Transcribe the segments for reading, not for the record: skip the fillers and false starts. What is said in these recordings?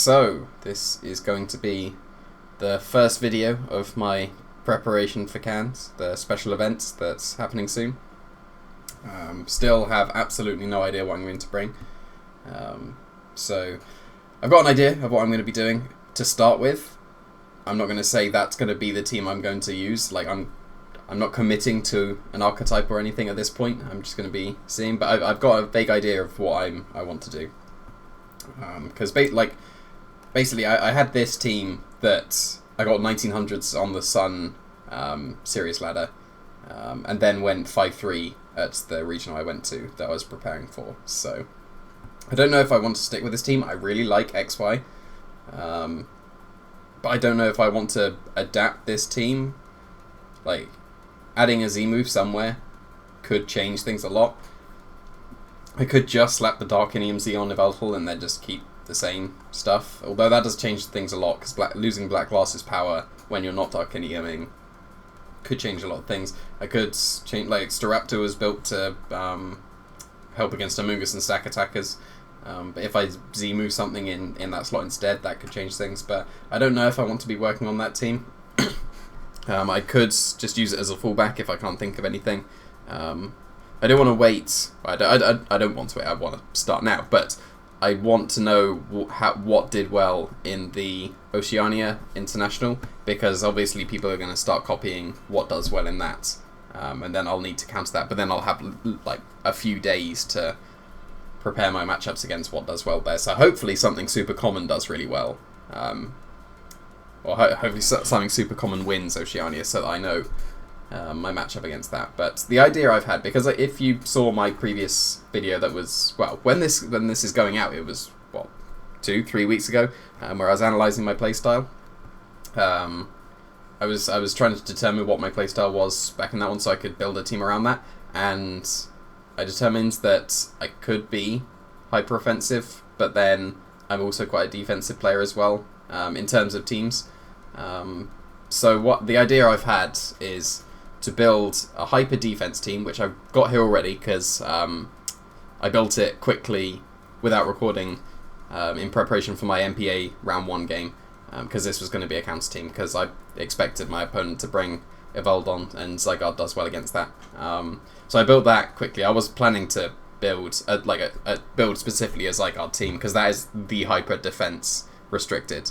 So, this is going to be the first video of my preparation for Cannes, the special event that's happening soon. Still have absolutely no idea what I'm going to bring. So, I've got an idea of what I'm going to be doing to start with. I'm not going to say that's going to be the team I'm going to use. Like, I'm not committing to an archetype or anything at this point. I'm just going to be seeing, but I've got a vague idea of what I want to do. Because basically, I had this team that I got 1900s on the Sun Series ladder, and then went 5-3 at the regional I went to that I was preparing for. So I don't know if I want to stick with this team. I really like XY, but I don't know if I want to adapt this team. Like, adding a Z move somewhere could change things a lot. I could just slap the Darkinium Z on Yveltal and then just keep the same stuff. Although that does change things a lot, because losing Black Glass's power when you're not Darkiniuming could change a lot of things. I could change, like, Staraptor was built to help against Amoonguss and stack attackers. But if I Z move something in that slot instead, that could change things. But I don't know if I want to be working on that team. I could just use it as a fallback if I can't think of anything. I don't want to wait. I don't want to wait. I want to start now. But I want to know what did well in the Oceania International, because obviously people are going to start copying what does well in that, and then I'll need to counter that. But then I'll have like a few days to prepare my matchups against what does well there. So hopefully something super common does really well. Or hopefully something super common wins Oceania, so that I know my matchup against that. But the idea I've had, because if you saw my previous video that was, well, when this is going out, it was, what, 2-3 weeks ago, where I was analysing my playstyle. I was trying to determine what my playstyle was back in that one, so I could build a team around that, and I determined that I could be hyper offensive, but then I'm also quite a defensive player as well, in terms of teams. So what the idea I've had is to build a hyper defense team, which I've got here already, because I built it quickly without recording in preparation for my MPA round 1 game, because this was going to be a counter team, because I expected my opponent to bring Evoldon, and Zygarde does well against that. So I built that quickly. I was planning to build build specifically a Zygarde team, because that is the hyper defense restricted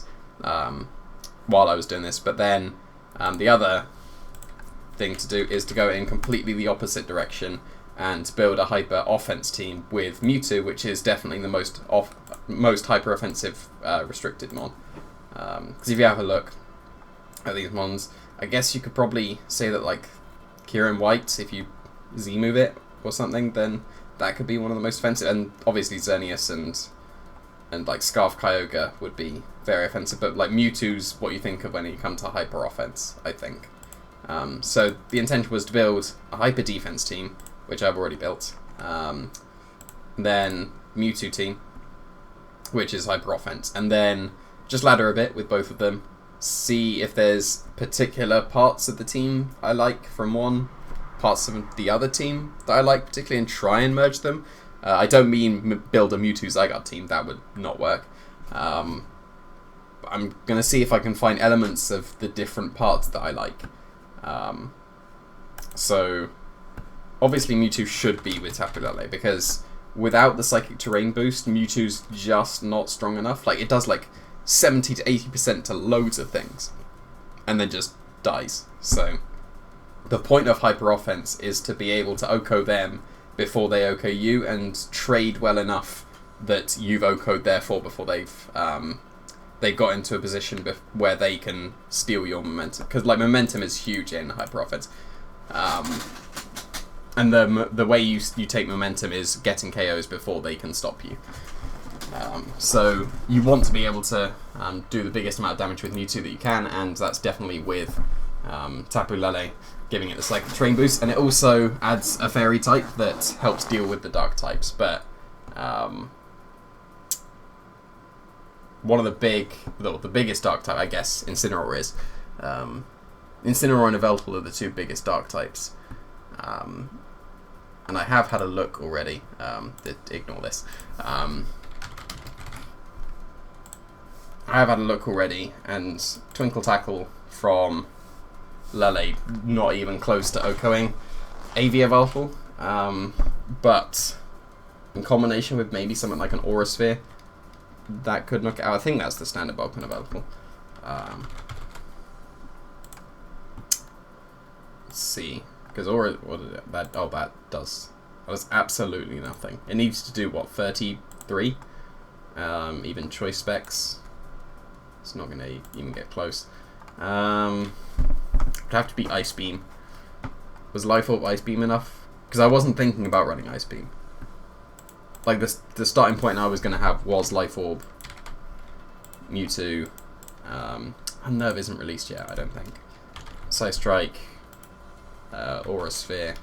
while I was doing this. But then the other thing to do is to go in completely the opposite direction and build a hyper offense team with Mewtwo, which is definitely the most hyper offensive restricted mon. Because if you have a look at these mons, I guess you could probably say that, like, Kieran White, if you Z move it or something, then that could be one of the most offensive. And obviously Xerneas and like Scarf Kyogre would be very offensive, but like Mewtwo's what you think of when you come to hyper offense, I think. So the intention was to build a hyper defense team, which I've already built. Then Mewtwo team, which is hyper offense, and then just ladder a bit with both of them. See if there's particular parts of the team I like from one, parts of the other team that I like particularly, and try and merge them. I don't mean build a Mewtwo Zygarde team, that would not work. I'm going to see if I can find elements of the different parts that I like. So, obviously Mewtwo should be with Tapu Lele, because without the Psychic Terrain boost, Mewtwo's just not strong enough. Like, it does like 70 to 80% to loads of things, and then just dies. So, the point of hyper offense is to be able to OHKO them before they OHKO you, and trade well enough that you've OHKO'd therefore before they've got into a position where they can steal your momentum. Because like momentum is huge in hyper offense, and the way you take momentum is getting KOs before they can stop you. So you want to be able to do the biggest amount of damage with Mewtwo that you can, and that's definitely with Tapu Lele giving it the Psychic Terrain boost, and it also adds a Fairy type that helps deal with the Dark types. But one of the biggest Dark type, I guess, Incineroar is. Incineroar and Yveltal are the two biggest Dark types. And I have had a look already. Ignore this. I have had a look already, and Twinkle Tackle from Lele, not even close to OHKOing AV Evolve, but in combination with maybe something like an Aura Sphere, that could knock it out. I think that's the standard Pokemon available. Let's see, because Aura, what did it, that? Oh, that does absolutely nothing. It needs to do what, 33? Even choice specs, it's not going to even get close. It'd have to be Ice Beam. Was Life Orb Ice Beam enough? Because I wasn't thinking about running Ice Beam. Like, the starting point I was going to have was Life Orb, Mewtwo, Unnerve isn't released yet, I don't think. Psystrike, Aura Sphere,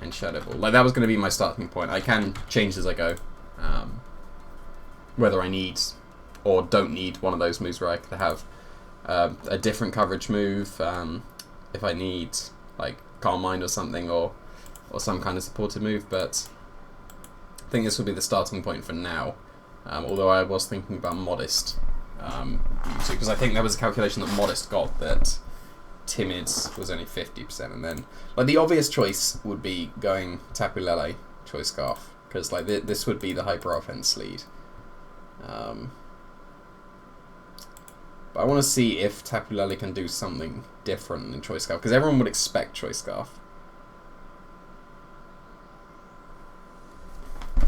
and Shadow Ball. Like, that was going to be my starting point. I can change as I go. Whether I need or don't need one of those moves where I could have a different coverage move, if I need, like, Calm Mind or something, or some kind of supportive move, but I think this will be the starting point for now, although I was thinking about Modest, because I think there was a calculation that Modest got that Timid was only 50%, and then, like, the obvious choice would be going Tapu Lele, Choice Scarf, because, like, this would be the Hyper Offense lead. But I want to see if Tapu Lele can do something different than Choice Scarf, because everyone would expect Choice Scarf.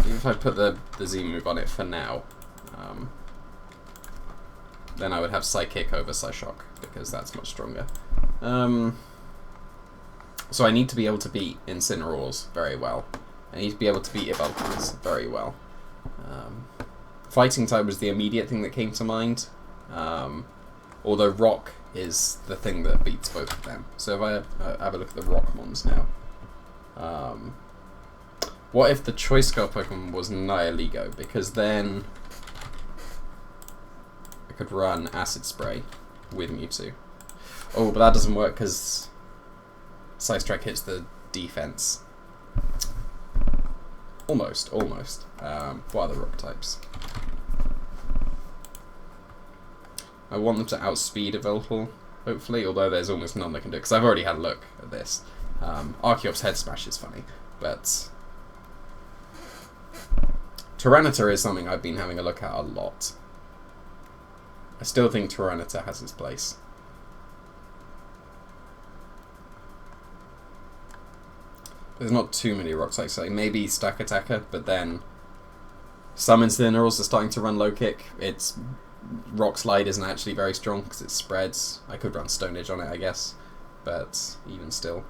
Even if I put the Z move on it for now, then I would have Psychic over Psyshock, because that's much stronger. So I need to be able to beat Incineroars very well. I need to be able to beat Yveltal very well. Fighting type was the immediate thing that came to mind, although Rock is the thing that beats both of them. So if I have a look at the Rock mons now. What if the Choice Scarf Pokemon was Nihilego? Because then I could run Acid Spray with Mewtwo. Oh, but that doesn't work because Psystrike hits the defense. Almost. What are the rock types? I want them to outspeed Yveltal, hopefully, although there's almost none they can do, because I've already had a look at this. Archeop's Head Smash is funny, but Tyranitar is something I've been having a look at a lot. I still think Tyranitar has its place. There's not too many rock types, like maybe Stack Attacker, but then some Incineroars are starting to run low kick. Its Rock Slide isn't actually very strong because it spreads. I could run Stone Edge on it, I guess, but even still.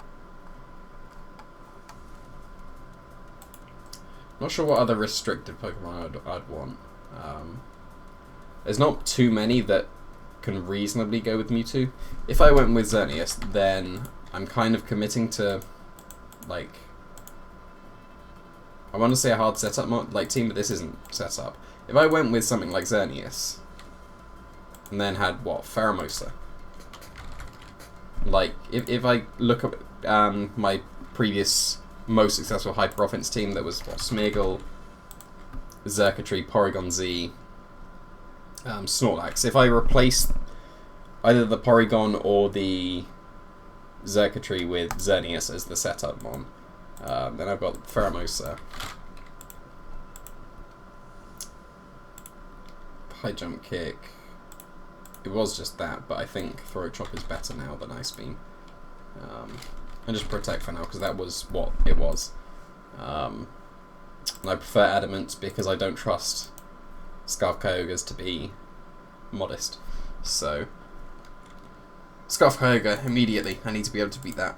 Not sure what other restricted Pokemon I'd want. There's not too many that can reasonably go with Mewtwo. If I went with Xerneas, then I'm kind of committing to, like, I want to say a hard setup team, but this isn't setup. If I went with something like Xerneas, and then had, what, Pheromosa. Like, if I look at my previous most successful Hyper Offense team, that was, what, Smeargle, Xurkitree, Porygon Z, Snorlax. If I replace either the Porygon or the Xurkitree with Xerneas as the setup mon, then I've got Pheromosa, High Jump Kick. It was just that, but I think Throat Chop is better now than Ice Beam. And just Protect for now, because that was what it was. And I prefer Adamant because I don't trust Scarf Kyogres to be Modest. So, Scarf Kyogre, immediately. I need to be able to beat that.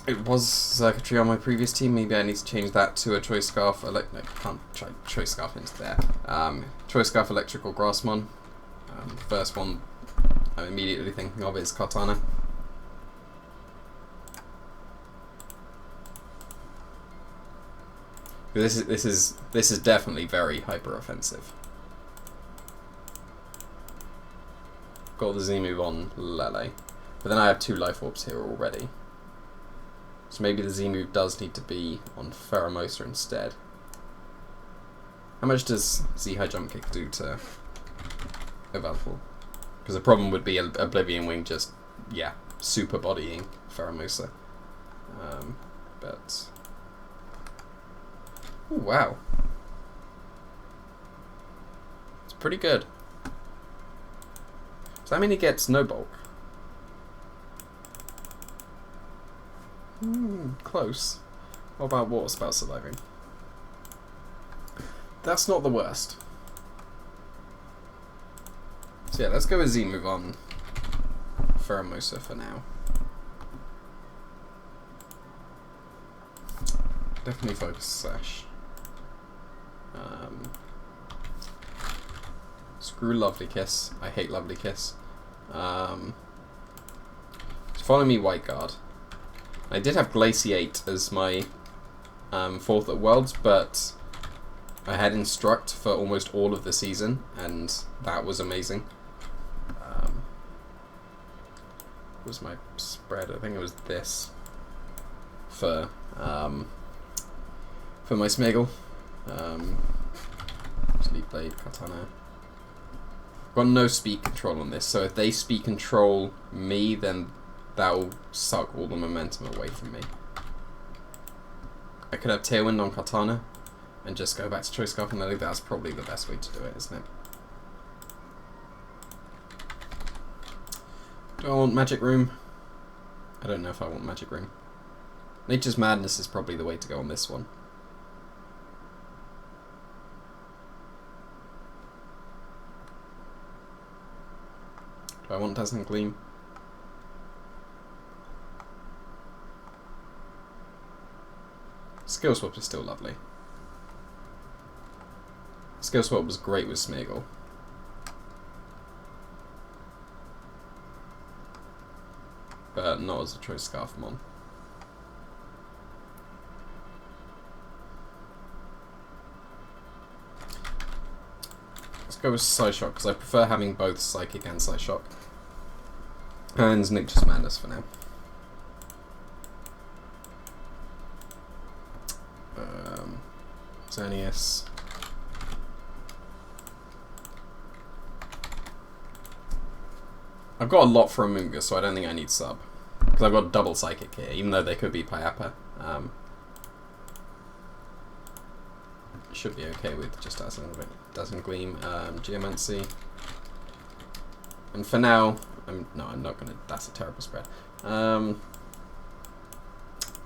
It was Xurkitree on my previous team. Maybe I need to change that to a Choice Scarf. No, can't try Choice Scarf into there. Choice Scarf Electrical Grassmon. The first one I'm immediately thinking of is Kartana. This is definitely very hyper offensive. Got the Z move on Lele, but then I have 2 Life Orbs here already. So maybe the Z move does need to be on Pheromosa instead. How much does Z High Jump Kick do to Available? Because the problem would be Oblivion Wing just, yeah, super bodying Pheromosa. But... Ooh, wow. It's pretty good. Does that mean he gets no bulk? Close. What about Water Spout surviving? That's not the worst. So yeah, let's go with Z-move on Pheromosa for now. Definitely focus Sash. Screw Lovely Kiss. I hate Lovely Kiss. So follow me, White Guard. I did have Glaciate as my 4th at Worlds, but I had Instruct for almost all of the season, and that was amazing. What was my spread? I think it was this for my Smeagol. Sleep Blade, Katana. Got no speed control on this, so if they speed control me, then that'll suck all the momentum away from me. I could have Tailwind on Katana and just go back to Choice Scarf, and I think that's probably the best way to do it, isn't it? Do I want Magic Room? I don't know if I want Magic Room. Nature's Madness is probably the way to go on this one. Do I want Dazzling Gleam? Skill Swap is still lovely. Skill Swap was great with Smeagol. But not as a Choice Scarf Mon. Let's go with Psyshock, because I prefer having both Psychic and Psyshock. And Nature's Madness for now. Xerneas. I've got a lot for Amoonguss, so I don't think I need sub. Because I've got double Psychic here, even though they could be Pyappa. Should be okay with just Dazzling Gleam, Geomancy. And for now, no, I'm not going to, that's a terrible spread.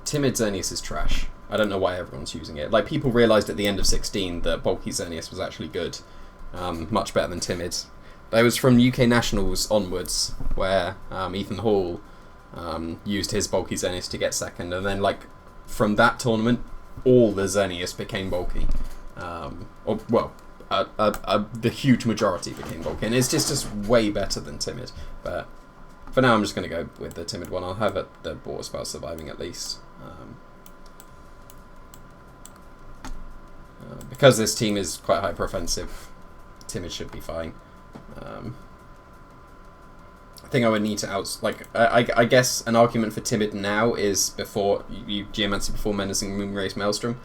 Timid Xerneas is trash. I don't know why everyone's using it. Like, people realised at the end of 16 that bulky Xerneas was actually good. Much better than Timid. That was from UK Nationals onwards, where Ethan Hall used his bulky Xerneas to get second, and then, like, from that tournament, all the Xerneas became bulky. The huge majority became bulky, and it's just way better than Timid. But for now, I'm just going to go with the Timid one. I'll have the Water Spout surviving at least. Because this team is quite hyper offensive, Timid should be fine. I think I would need to I guess an argument for Timid now is before you Geomancy before Menacing Moonrace Maelstrom.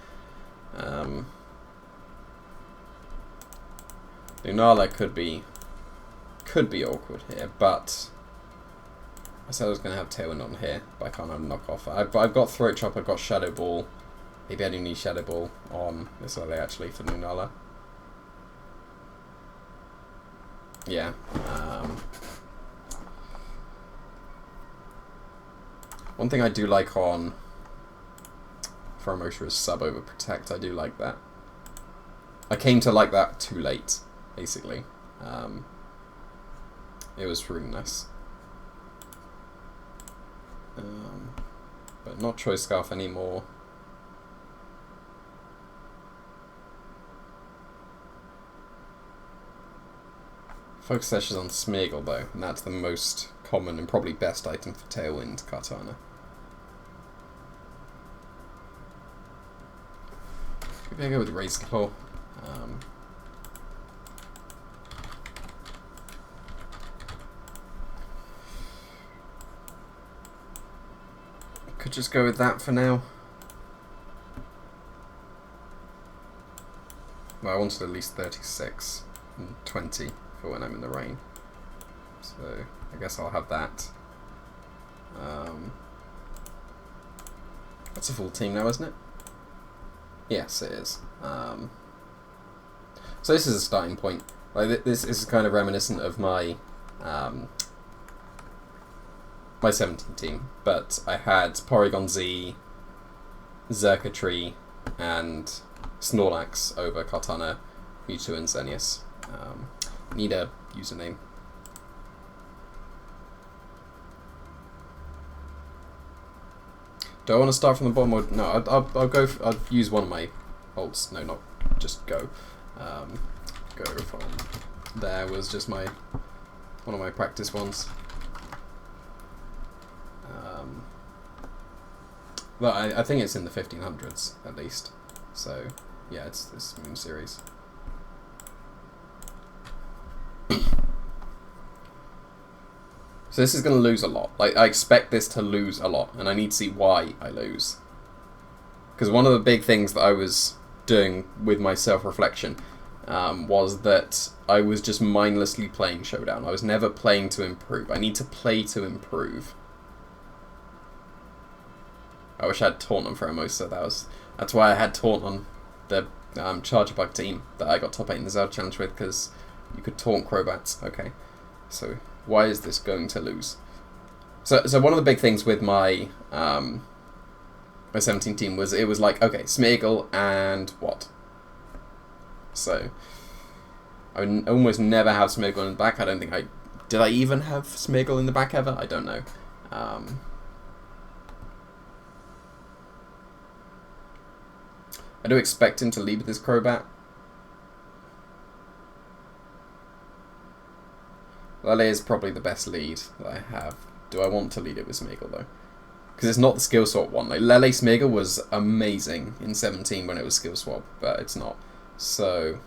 Lunala could be awkward here, but I said I was going to have Tailwind on here, but I can't have Knockoff. I've got Throat Chop, I've got Shadow Ball. Maybe I do need Shadow Ball on this early actually for Lunala. Yeah. One thing I do like on Pheromosa is Sub over Protect. I do like that. I came to like that too late, basically. It was really nice. But not Choice Scarf anymore. Focus Sash is on Smeagol though, and that's the most common and probably best item for Tailwind Katana. Maybe I go with Razor Claw. Could just go with that for now. Could just go with that for now. Well, I wanted at least 36 and 20 for when I'm in the rain. So I guess I'll have that. That's a full team now, isn't it? Yes, it is. So this is a starting point. Like this is kind of reminiscent of my my 17 team, but I had Porygon Z, Xerneas, and Snorlax over Kartana, Mewtwo, and Xerneas. Need a username. Do I want to start from the bottom or no? I'll go. I'll use one of my olds. No, not just go. Go from there was just one of my practice ones. Well, I think it's in the 1500s at least. So yeah, it's this Moon series. So this is going to lose a lot. Like, I expect this to lose a lot, and I need to see why I lose. Because one of the big things that I was doing with my self-reflection was that I was just mindlessly playing Showdown. I was never playing to improve. I need to play to improve. I wish I had Taunt on Pheromosa. That's why I had Taunt on the Charger Bug team that I got top 8 in the Zelda Challenge with, because you could Taunt Crobats. Okay, so why is this going to lose? So one of the big things with my my 17 team was it was like, okay, Smeargle and what? So I would almost never have Smeargle in the back. I don't think did I even have Smeargle in the back ever? I don't know. I do expect him to lead with this Crobat. Lele is probably the best lead that I have. Do I want to lead it with Smeargle though? Because it's not the skill swap one. Like Lele Smeargle was amazing in 17 when it was skill swap, but it's not. So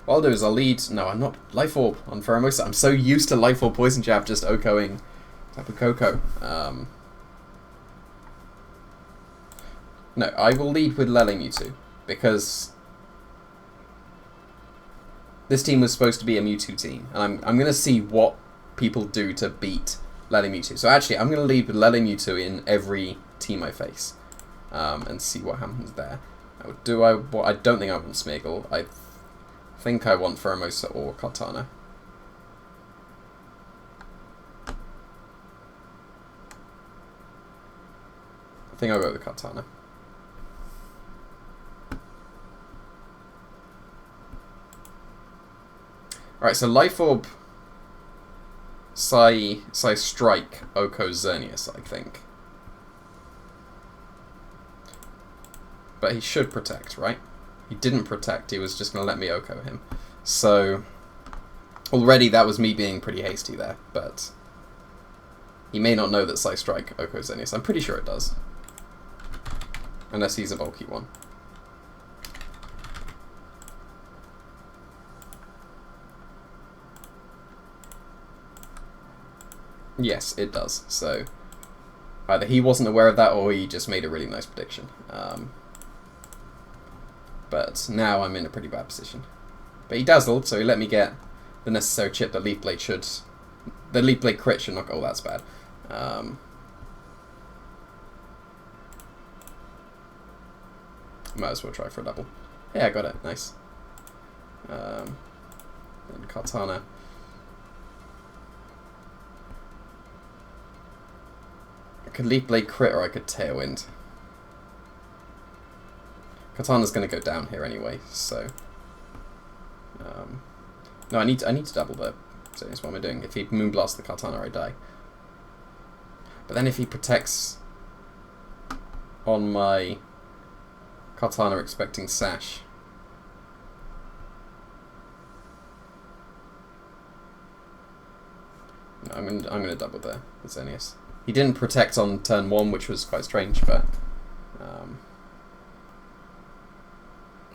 what I'll do is I'll lead. No, I'm not. Life Orb on Pheromosa. I'm so used to Life Orb Poison Jab just OHKOing Tapu Koko. No, I will lead with Lele Mewtwo because this team was supposed to be a Mewtwo team, and I'm going to see what people do to beat Lele Mewtwo. So actually, I'm going to lead with Lele Mewtwo in every team I face, and see what happens there. Now, I don't think I want Smeargle. I think I want Pheromosa or Kartana. I think I'll go with Kartana. Alright, so Life Orb, Psy Strike, OHKO Xerneas, I think. But he should protect, right? He didn't protect, he was just going to let me OHKO him. So, already that was me being pretty hasty there, but he may not know that Psy Strike OHKO Xerneas. I'm pretty sure it does. Unless he's a bulky one. Yes, it does. So either he wasn't aware of that or he just made a really nice prediction. But now I'm in a pretty bad position. But he dazzled, so he let me get the necessary chip that Leaf Blade should... The Leaf Blade crit should not go, oh, that's bad. Might as well try for a double. Yeah, I got it. Nice. And Kartana. I could Leaf Blade crit or I could Tailwind. Katana's going to go down here anyway, so... no, I need to double the... So that's what am I doing? If he Moonblast the Kartana, I die. But then if he protects on my Kartana expecting Sash... No, I'm gonna double the Xerneas. He didn't protect on turn 1, which was quite strange, but...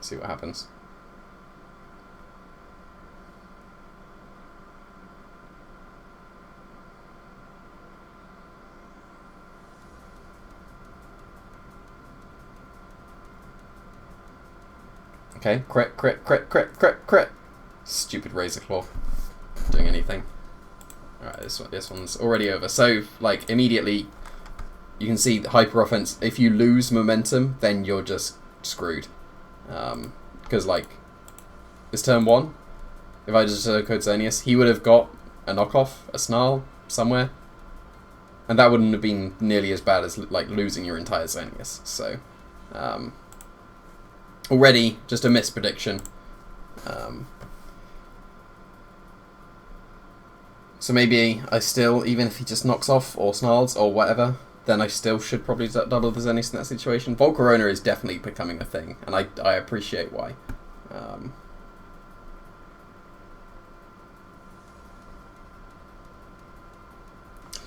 see what happens. Okay, crit, crit, crit, crit, crit, crit. Stupid Razor Claw. Doing anything. Alright, this one's already over. So, like, immediately, you can see the hyper offense. If you lose momentum, then you're just screwed. Because, like, this turn 1, if I just code Xerneas, he would have got a knockoff, a Snarl, somewhere. And that wouldn't have been nearly as bad as, like, losing your entire Xerneas. So, already, just a misprediction. So maybe I still, even if he just knocks off or snarls or whatever, then I still should probably double the Xerneas in that situation. Volcarona is definitely becoming a thing, and I appreciate why.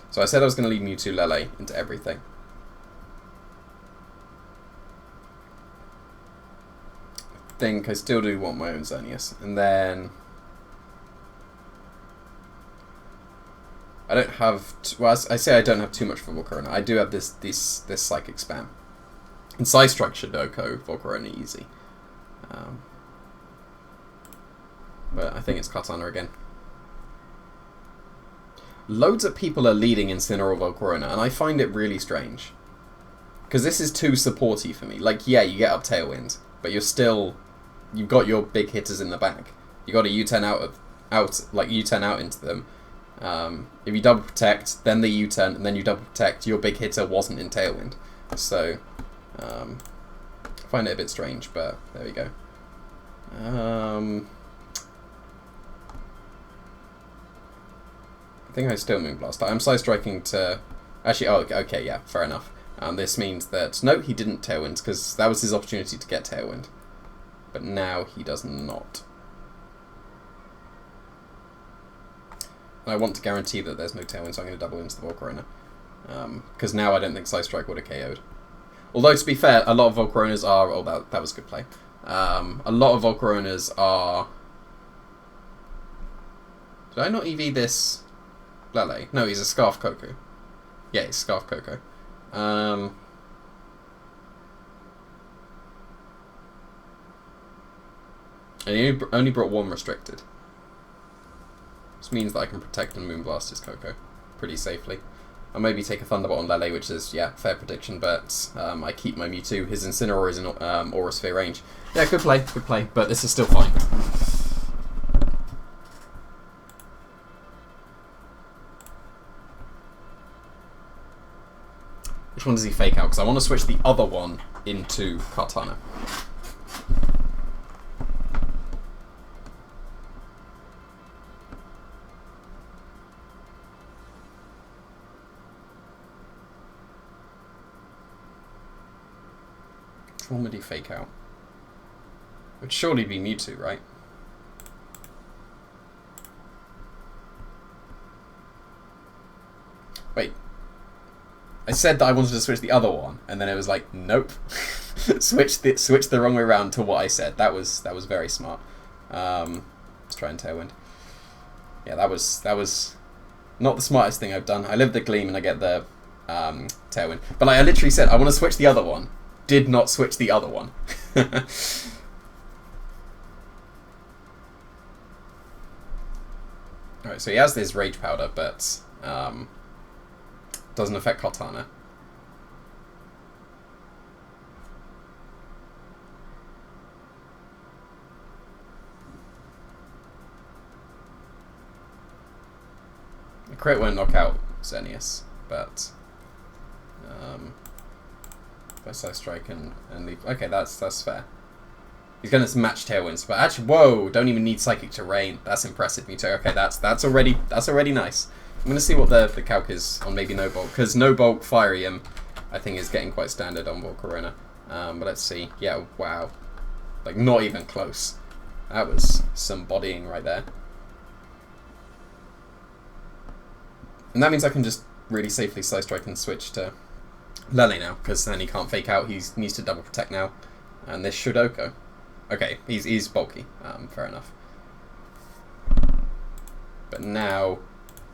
So I said I was going to lead Mewtwo Lele into everything. I think I still do want my own Xerneas, and then I don't have well, I say I don't have too much for Volcarona. I do have this Psychic spam. And Psystrike should Oko Volcarona easy. But I think it's Kartana again. Loads of people are leading Incineroar Volcarona, and I find it really strange. Because this is too supporty for me. Like, yeah, you get up Tailwind, but you're still... You've got your big hitters in the back. You got a U-turn U-turn out into them. If you double protect, then the U-turn, and then you double protect, your big hitter wasn't in Tailwind. So, I find it a bit strange, but there we go. I think I still Moonblast. I'm Side Striking to... Actually, oh, okay, yeah, fair enough. This means that... No, he didn't Tailwind, because that was his opportunity to get Tailwind. But now he does not. And I want to guarantee that there's no Tailwind, so I'm going to double into the Volcarona. Because now I don't think Side Strike would have KO'd. Although, to be fair, a lot of Volcaronas are... Oh, that was a good play. A lot of Volcaronas are... Did I not EV this... Lele? No, he's a Scarf Coco. Yeah, he's Scarf Coco. And he only brought one restricted. This means that I can protect and Moonblast his Coco pretty safely. I'll maybe take a Thunderbolt on Lele, which is, yeah, fair prediction, but I keep my Mewtwo. His Incineroar is in Aura Sphere range. Yeah, good play, but this is still fine. Which one does he fake out? Because I want to switch the other one into Kartana. Which one would he fake out? It would surely be Mewtwo, right? Wait. I said that I wanted to switch the other one, and then it was like, nope. switch the wrong way around to what I said. That was very smart. Let's try and Tailwind. Yeah, that was not the smartest thing I've done. I live the Gleam and I get the Tailwind. But like, I literally said, I want to switch the other one. Did not switch the other one. Alright, so he has this Rage Powder, but... doesn't affect Kartana. The crit won't knock out Xerneas, but if I Side Strike and leave. Okay, that's fair. He's going to match Tailwinds, but actually, whoa! Don't even need Psychic Terrain. That's impressive, Mewtwo. Okay, that's already nice. I'm going to see what the calc is on maybe No Bulk, because No Bulk Firium, I think, is getting quite standard on Volcarona. But let's see. Yeah, wow. Like, not even close. That was some bodying right there. And that means I can just really safely Side Strike and switch to Lele now, because then he can't fake out. He needs to double protect now. And this should Oko. Okay, he's bulky. Fair enough. But now...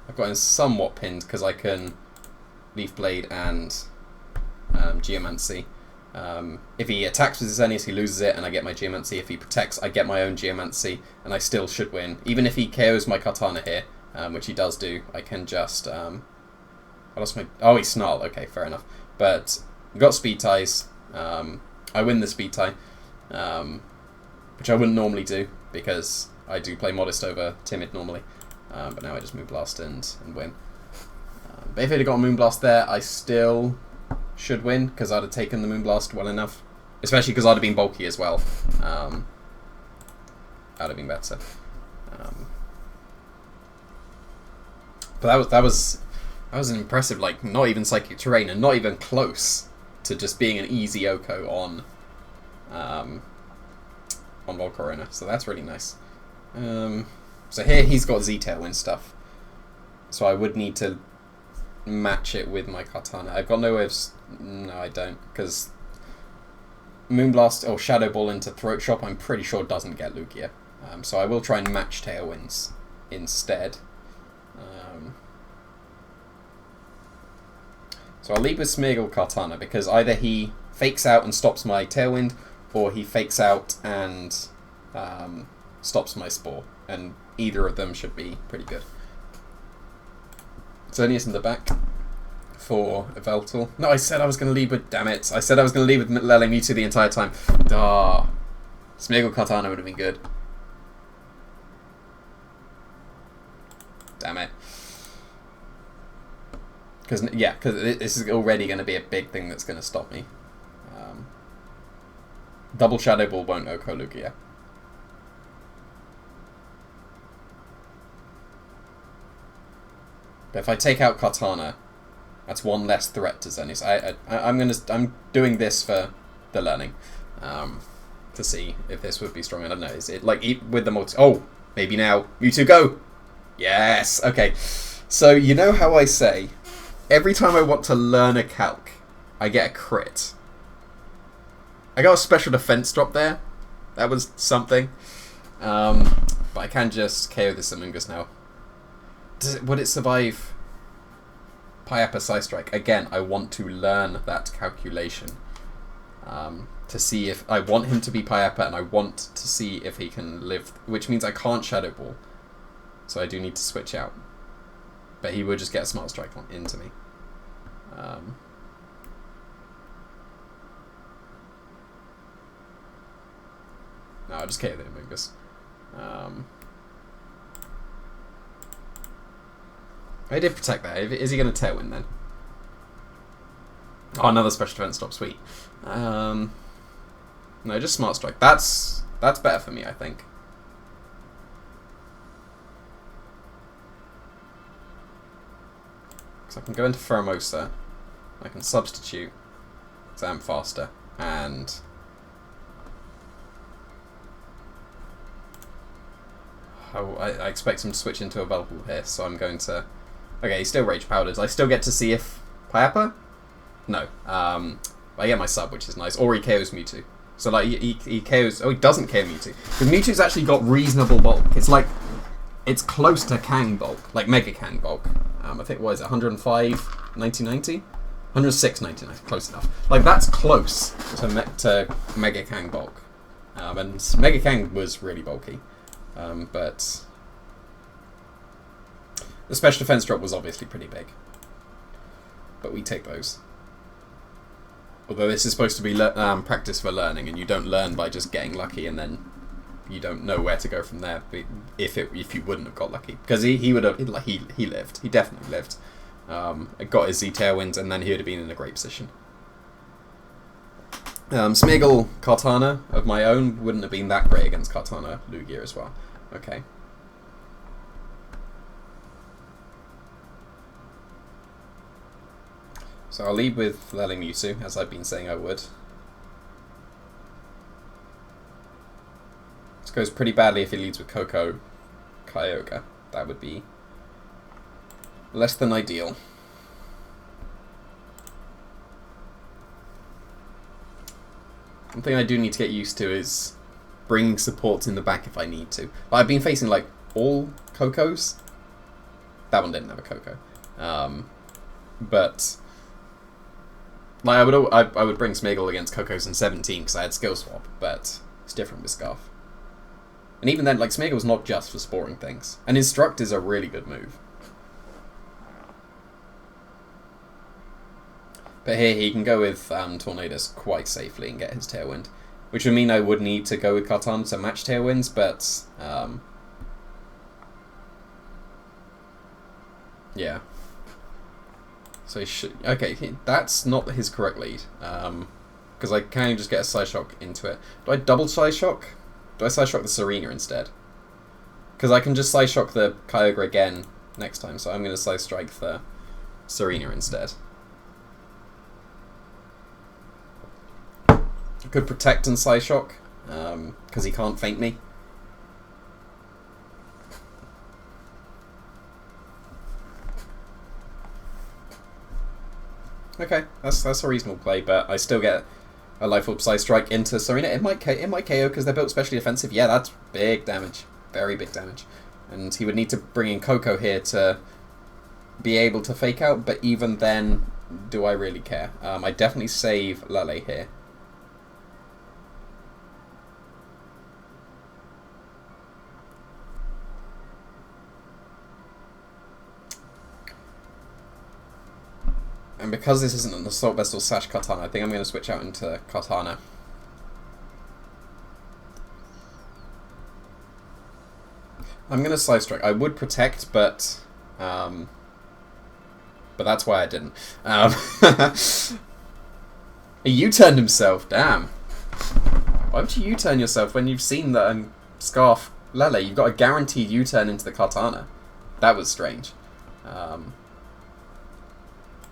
I've got him somewhat pinned because I can Leaf Blade and Geomancy. If he attacks with his Xerneas, he loses it, and I get my Geomancy. If he protects, I get my own Geomancy, and I still should win. Even if he KOs my Kartana here, which he does do, I can just... I lost my... Oh, he Snarl. Okay, fair enough. But we've got Speed Ties. I win the Speed Tie, which I wouldn't normally do, because I do play Modest over Timid normally. But now I just Moonblast and win. But if it had got a Moonblast there, I still should win, because I'd have taken the Moonblast well enough. Especially because I'd have been bulky as well. I'd have been better. But that was an impressive, like, not even Psychic Terrain, and not even close to just being an easy Oko on Volcarona. So that's really nice. So here he's got Z-Tailwind stuff. So I would need to match it with my Kartana. I've got no way of... No, I don't. Because Moonblast or Shadow Ball into Throat Chop, I'm pretty sure doesn't get Lugia. So I will try and match Tailwinds instead. So I'll lead with Smeargle Kartana, because either he fakes out and stops my Tailwind, or he fakes out and stops my Spore. And either of them should be pretty good. Xerneas in the back for Yveltal. No, I said I was going to lead with... Damn it. I said I was going to lead with Lele Mewtwo the entire time. Smeargle Kartana would have been good. Damn it. Because this is already going to be a big thing that's going to stop me. Double Shadow Ball won't Oko Lugia. But if I take out Kartana, that's one less threat to Xerneas. I'm doing this for the learning, to see if this would be strong. I don't know. Is it like with the multi? Oh, maybe now. Mewtwo, go! Yes. Okay. So you know how I say, every time I want to learn a calc, I get a crit. I got a special defense drop there. That was something. But I can just KO this Amoonguss now. Would it survive Payapa Psy Strike? Again, I want to learn that calculation. To see if... I want him to be Payapa, and I want to see if he can live... Which means I can't Shadow Ball. So I do need to switch out. But he would just get a Smart Strike into me. No, I'll just KO the Amoonguss. I did protect that. Is he going to Tailwind then? Oh, another special defense stop. Sweet. No, just Smart Strike. That's better for me, I think. Because I can go into Pheromosa. I can substitute. Because I'm faster. And... I expect him to switch into a Velpool here, so I'm going to... Okay, he's still Rage Powdered. I still get to see if... Payapa? No. I get my sub, which is nice. Or he KOs Mewtwo. So, like, he KOs... Oh, he doesn't KO Mewtwo. Because Mewtwo's actually got reasonable bulk. It's like... It's close to Kang bulk. Like, Mega Kang bulk. I think, what is it? 105, 1990? 106, 1990. Close enough. Like, that's close to Mega Kang bulk. And Mega Kang was really bulky. But... The special defense drop was obviously pretty big. But we take those. Although this is supposed to be practice for learning, and you don't learn by just getting lucky and then you don't know where to go from there if you wouldn't have got lucky. Because he would have... He lived. He definitely lived. Got his Z Tailwinds, and then he would have been in a great position. Smeargle Kartana of my own wouldn't have been that great against Kartana Lugia as well. Okay. So I'll lead with Lele Mewtwo, as I've been saying I would. This goes pretty badly if he leads with Koko Kyogre. That would be less than ideal. One thing I do need to get used to is bringing supports in the back if I need to. I've been facing like all Kokos. That one didn't have a Koko. But Like, I would bring Smeagol against Coco's in 17 because I had Skill Swap, but it's different with Scarf. And even then, like, Smeagol's not just for sporing things. And Instruct is a really good move. But here he can go with Tornadus quite safely and get his Tailwind. Which would mean I would need to go with Kartana to match Tailwinds, but... yeah. So he should... okay, that's not his correct lead. Because I can just get a Side Shock into it. Do I double Side Shock? Do I Side Shock the Serena instead? Because I can just Side Shock the Kyogre again next time, so I'm going to Side Strike the Serena instead. I could Protect and Side Shock, because he can't feint me. Okay, that's a reasonable play, but I still get a Life Orb Side Strike into Serena. It might KO because they're built specially defensive. Yeah, that's big damage. Very big damage. And he would need to bring in Coco here to be able to Fake Out, but even then, do I really care? I definitely save Lele here. And because this isn't an Assault Vessel / Kartana, I think I'm going to switch out into Kartana. I'm going to Side Strike. I would Protect, but that's why I didn't. He U-turned himself, damn. Why would you U-turn yourself when you've seen that Scarf Lele? You've got a guaranteed U-turn into the Kartana. That was strange.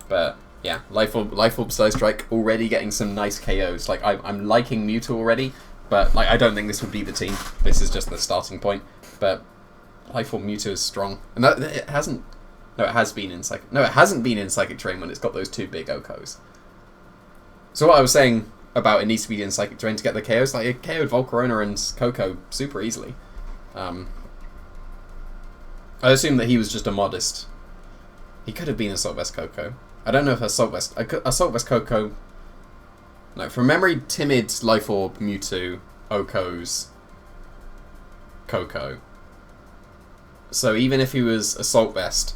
But yeah, Life Orb Side Strike already getting some nice KOs. Like I'm liking Mewtwo already, but like I don't think this would be the team. This is just the starting point. But Life Orb Mewtwo is strong, and it hasn't. No, it has been in Psychic. No, it hasn't been in Psychic Terrain when it's got those two big Okos. So what I was saying about it needs to be in Psychic Terrain to get the KOs. Like it KO'd Volcarona and Coco super easily. I assume that he was just a modest. He could have been Assault Vest Coco. I don't know if Assault Vest Coco... No, from memory, Timid, Life Orb, Mewtwo, Oko's Coco. So even if he was Assault Vest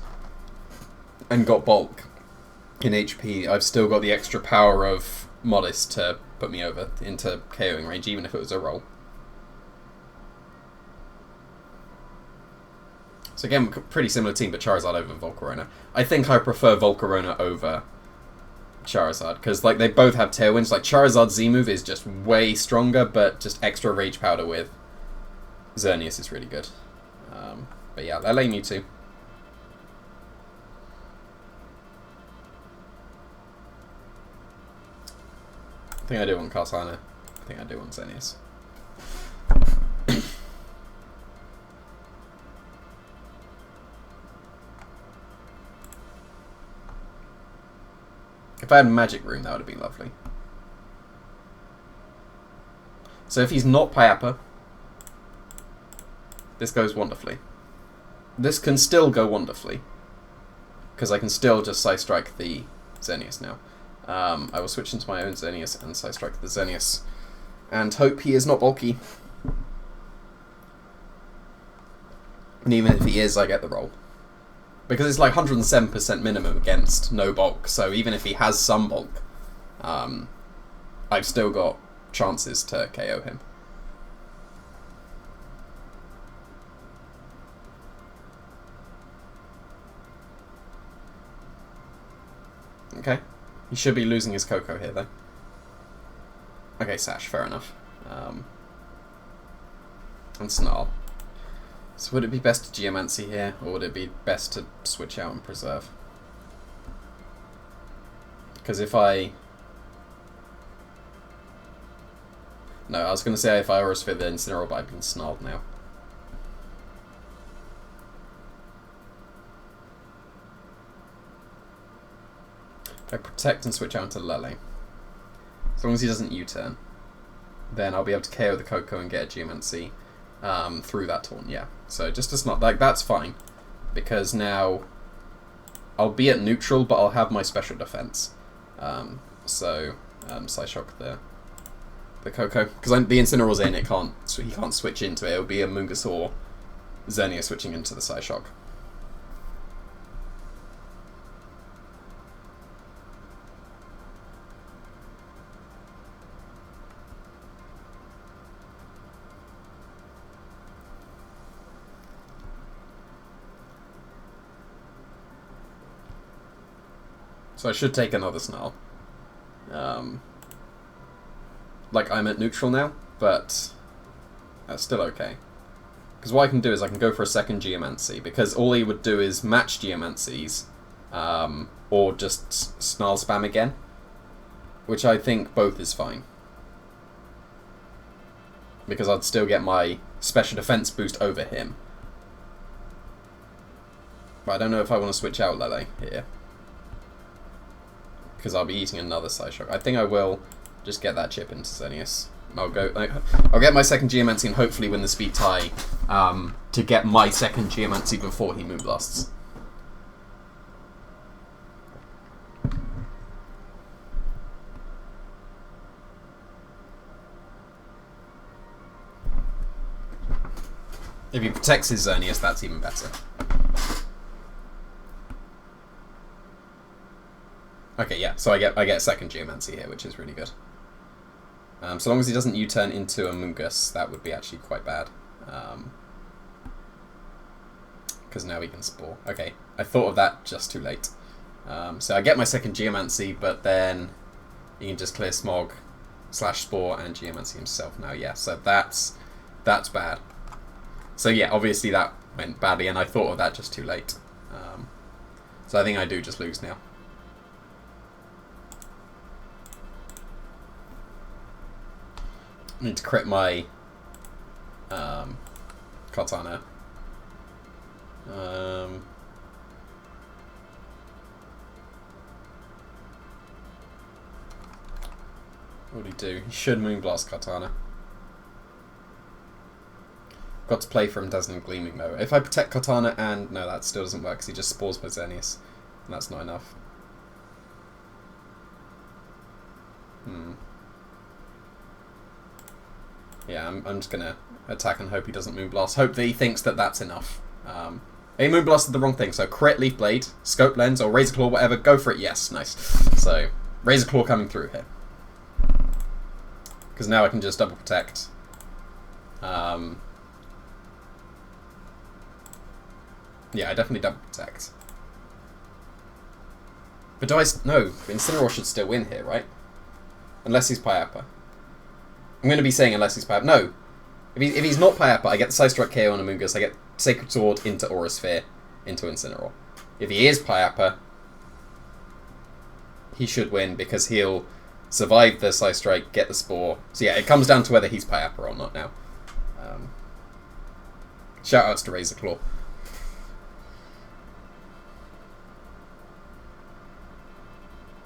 and got bulk in HP, I've still got the extra power of Modest to put me over into KOing range, even if it was a roll. So again, pretty similar team, but Charizard over Volcarona. I think I prefer Volcarona over Charizard, because like they both have Tailwinds. Like Charizard's Z-move is just way stronger, but just extra Rage Powder with Xerneas is really good. But yeah, Lele Mewtwo. I think I do want Kartana. I think I do want Xerneas. If I had Magic Room, that would have been lovely. So if he's not Pyappa, this goes wonderfully. This can still go wonderfully, because I can still just Side Strike the Xerneas now. I will switch into my own Xerneas and Side Strike the Xerneas, and hope he is not bulky. And even if he is, I get the roll. Because it's like 107% minimum against no bulk, so even if he has some bulk, I've still got chances to KO him. Okay, he should be losing his Coco here though. Okay, Sash, fair enough. And Snarl. So would it be best to Geomancy here, or would it be best to switch out and preserve? Because if I... No, I was going to say if I Aura Sphere the Incineroar, but I've been snarled now. If I Protect and switch out into Lele, as long as he doesn't U-turn, then I'll be able to KO the Coco and get a Geomancy through that taunt, yeah. So just a snarl, like that's fine, because now I'll be at neutral, but I'll have my special defense. So, Psyshock the Coco. Because the Incineroar's in, he can't switch into it. It'll be a Mungus or Xerneas switching into the Psyshock. So I should take another Snarl. Like, I'm at neutral now, but that's still okay. Because what I can do is I can go for a second Geomancy, because all he would do is match Geomancies, or just Snarl spam again, which I think both is fine. Because I'd still get my special defense boost over him. But I don't know if I want to switch out Lele here. Because I'll be eating another Psyshock. I think I will just get that chip into Xerneas. I'll get my second Geomancy and hopefully win the speed tie to get my second Geomancy before he Moonblasts. If he protects his Xerneas, that's even better. Okay, yeah, so I get a second Geomancy here, which is really good. So long as he doesn't U-turn into a Mungus, that would be actually quite bad. Because now he can Spore. Okay, I thought of that just too late. So I get my second Geomancy, but then he can just clear Smog, slash Spore, and Geomancy himself now, yeah. So that's bad. So yeah, obviously that went badly, and I thought of that just too late. So I think I do just lose now. I need to crit my Kartana. What would he do? He should Moonblast Kartana. Got to play from Dazzling Gleaming though. If I protect Kartana and... No, that still doesn't work because he just spores my Xerneas. And that's not enough. Yeah, I'm just going to attack and hope he doesn't Moonblast. Hope that he thinks that that's enough. He Moonblasted the wrong thing, so crit Leaf Blade, Scope Lens, or Razor Claw, whatever, go for it, yes, nice. So, Razor Claw coming through here. Because now I can just double protect. Yeah, I definitely double protect. But do I... No, Incineroar should still win here, right? Unless he's Pyappa. I'm going to be saying unless he's Pyappa. No! If he's not Pyappa, I get the Psystrike KO on a Mungus, I get Sacred Sword into Aura Sphere, into Incineroar. If he is Pyappa, he should win because he'll survive the Psystrike, get the Spore. So yeah, it comes down to whether he's Pyappa or not now. Shoutouts to Razor Claw.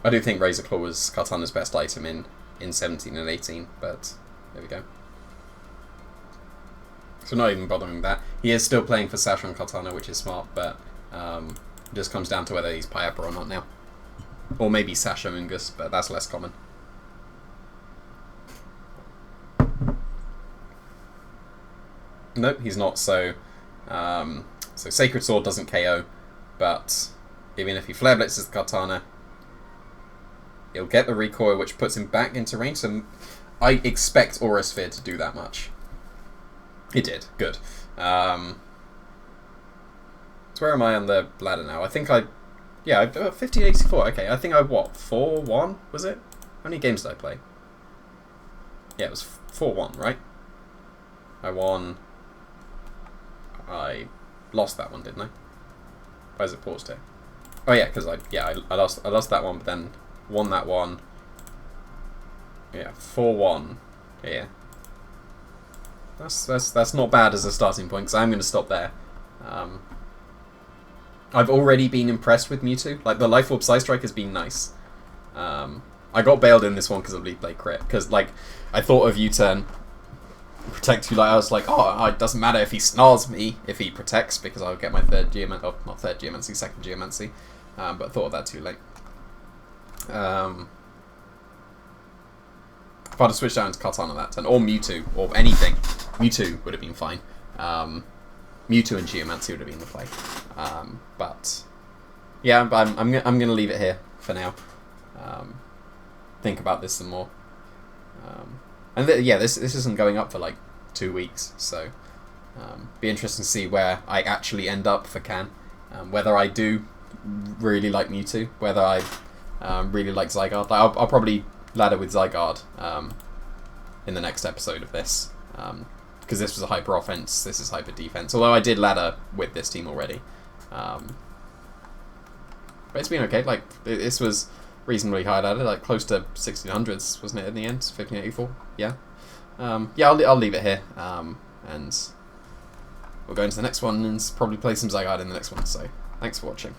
I do think Razor Claw was Kartana's best item in 17 and 18, but there we go. So not even bothering that. He is still playing for Sasha and Kartana, which is smart, but it just comes down to whether he's Pyappa or not now. Or maybe Sasha Mungus, but that's less common. Nope, he's not, so Sacred Sword doesn't KO, but even if he Flare Blitzes the Kartana, he'll get the recoil, which puts him back into range, so I expect Aura Sphere to do that much. It did. Good. So where am I on the ladder now? I think yeah, I've 1584. Okay, I think I, what, 4-1, was it? How many games did I play? Yeah, it was 4-1, right? I won... I lost that one, didn't I? Why is it paused here? Oh yeah, because I lost that one, but then won that one. Yeah, 4-1 here. That's not bad as a starting point, because I'm going to stop there. I've already been impressed with Mewtwo. Like, the Life Orb Psystrike has been nice. I got bailed in this one because of Leaf Blade crit, because, like, I thought of U-turn, protect you, like, I was like, oh, it doesn't matter if he snarls me, if he protects, because I'll get my third Geomancy, oh, not third Geomancy, second Geomancy, but I thought of that too late. If I'd have switched down to Kartana that turn, or Mewtwo, or anything, Mewtwo would have been fine. Mewtwo and Geomancy would have been the play. But yeah, I'm gonna leave it here for now. Think about this some more. Yeah, this isn't going up for like 2 weeks, so be interesting to see where I actually end up for Can. Whether I do really like Mewtwo, whether I really like Zygarde. I'll probably ladder with Zygarde in the next episode of this, because this was a hyper offense, this is hyper defense. Although I did ladder with this team already, but it's been okay. Like this was reasonably high ladder, like close to 1600s, wasn't it in the end? 1584. Yeah. Yeah, I'll leave it here, and we'll go into the next one and probably play some Zygarde in the next one. So thanks for watching.